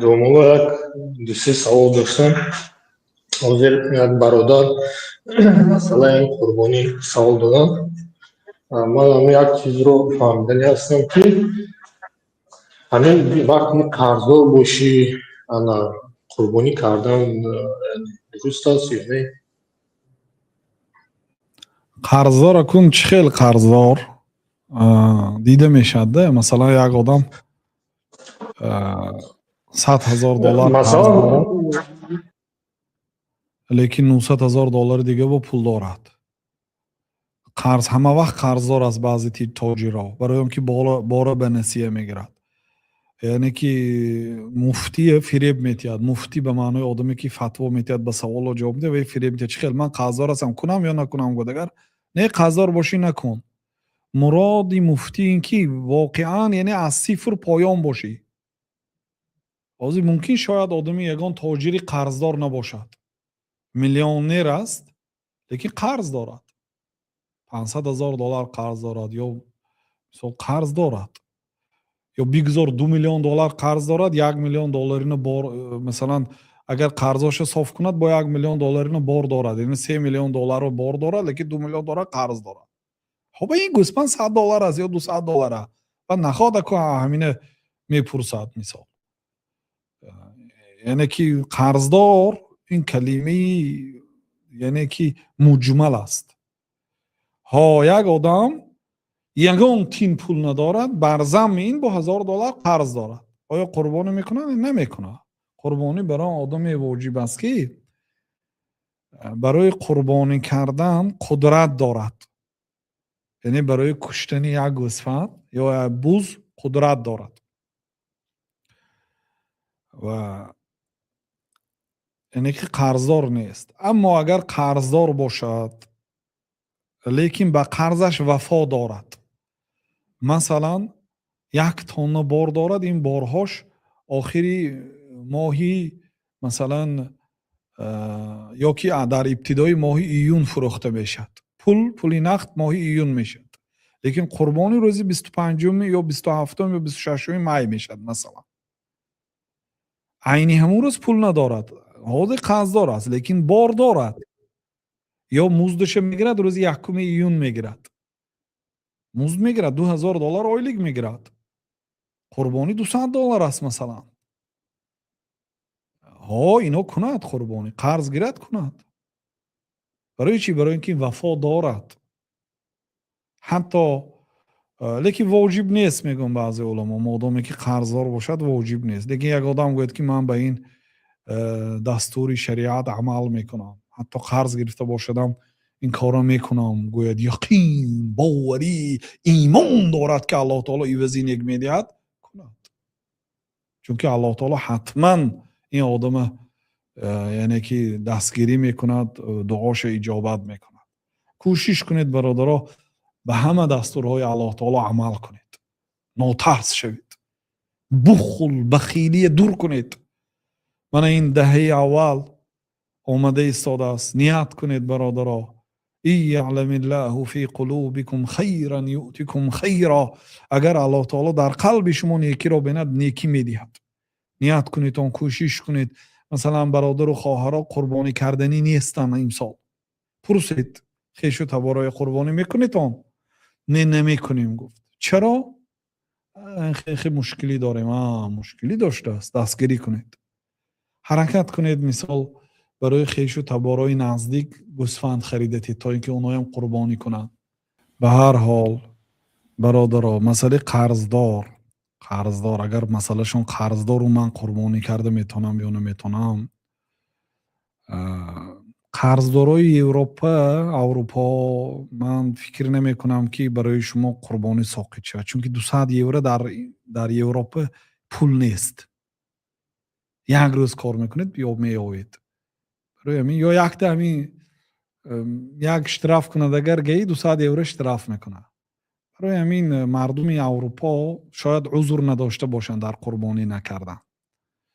دوم یک دوستی سوال داشتم. حاضر یک برادر مثلا این قربانی سوال دادن. من هم یک چیز رو فهمیدنی هستم که همین وقتی قرضدار باشی انا قربانی کردن درست است یا نه؟ قرضدار کن چه خیلی قرضدار دیده میشد. مثلا یک آدم $100,000 قرض مثلا دارد لیکن $900,000 دیگه با پول دارد. قرض همه وقت قرضدار است. بعضی تاجرها برای اینکه بار به نسیه میگیرد، یعنی که مفتی فریب میتید. مفتی به معنای آدمی که فتوا میتید، به سوال و جواب میده و فریب میتید. چه خیلی من قرضدار هستم کنم یا نکنم؟ گفت اگر نه قرضدار باشی نکن. مراد مفتی این که واقعا یعنی از صفر پایان باشی. بازی ممکن شاید آدمی یگان تاجری قرضدار نباشد، میلیونر است لیکن قرض دارد، $500,000 قرض دارد یا قرض دارد، یا بگذار $2 میلیون قرض دارد، $1 میلیون مثلا اگر قرضاش صاف کند با $1 میلیون بار دارد، یعنی $3 میلیون رو بار دارد لیکن $2 میلیون قرض دارد. خب این گوسپند $100 است یا $200 و نخواد که همینه میپرسد. مثال یعنی که قرضدار این کلمه یعنی که مجمل است. ها یک آدم یگان تین پول ندارد، بر زمین با $1,000 قرض دارد. آیا قربانی میکنه؟ نمیکنه. قربانی برای آدم واجب است که برای قربانی کردن قدرت دارد، یعنی برای کشتن یک گوسفند یا بز قدرت دارد. و یعنی که قرضدار نیست. اما اگر قرضدار باشد لیکن به قرضش وفا دارد، مثلا 1 تن بار دارد، این بارهاش آخری ماهی مثلا یا که در ابتدای ماهی ایون فروخته میشد، پول نقد ماهی ایون میشد، لیکن قربانی روزی 25 یا 27 یا 26 می میشد. مثلا عینی همون روز پول ندارد، حاضر قرضدار است لیکن بار دارد، یا مزدش میگیرد روز 1 ایون میگیرد، مزد میگیرد $2,000 آیلیگ میگیرد. قربانی $200 است مثلا. ها اینو کند، قربانی قرض گیرد کند. برای چی؟ برای اینکه وفا دارد. حتی لیکن واجب نیست، میگم بعضی علما مادامی که قرضدار باشد واجب نیست. لیکن یک آدم گوید که من به این دستور شریعت عمل میکنم، حتی قرض گرفته باشدم این کارا میکنم، گوید یقین باوری ایمان دارد که الله تعالی عوضی نگ میدهد، کند. چون که الله تعالی حتما این آدم یعنی که دستگیری میکند، دعاش اجابت میکند. کوشش کنید برادرها به همه دستورهای الله تعالی عمل کنید، ناترس شوید، بخیلی دور کنید. من این دهه اول آمده ایستاده است. نیت کنید برادرها، یعلم الله فی قلوبکم خیرا یؤتکم خیرا. اگر الله تعالی در قلب شما نیکی را بیند، نیکی میدهد. نیت کنید، اون کوشش کنید. مثلا برادر و خواهرها قربانی کردنی نیستن امسال، پرسید خیش و تبارای قربانی میکنید؟ اون نه نمیکنیم. گفت چرا؟ خیلی مشکلی داریم. مشکلی داشته است، دستگیری کنید، حرکت کنید. مثال برای خیش و تبارای نزدیک گوسفند خریدید تا اینکه اونها هم قربانی کنند. به هر حال برادرها، مسئله قرضدار اگر مسئله شون قرضدار رو من قربانی کرده میتونم یا نمیتونم، قرضدارای اروپا من فکر نمی کنم که برای شما قربانی ساقط شود، چون که €200 در اروپا پول نیست. یک روز کار میکنید بیا میآوید. برای همین یا یک اشتراف کنندگر گیی €200 اشتراف میکنه. برای همین مردم اروپا شاید عذر نداشته باشند در قربانی نکردن.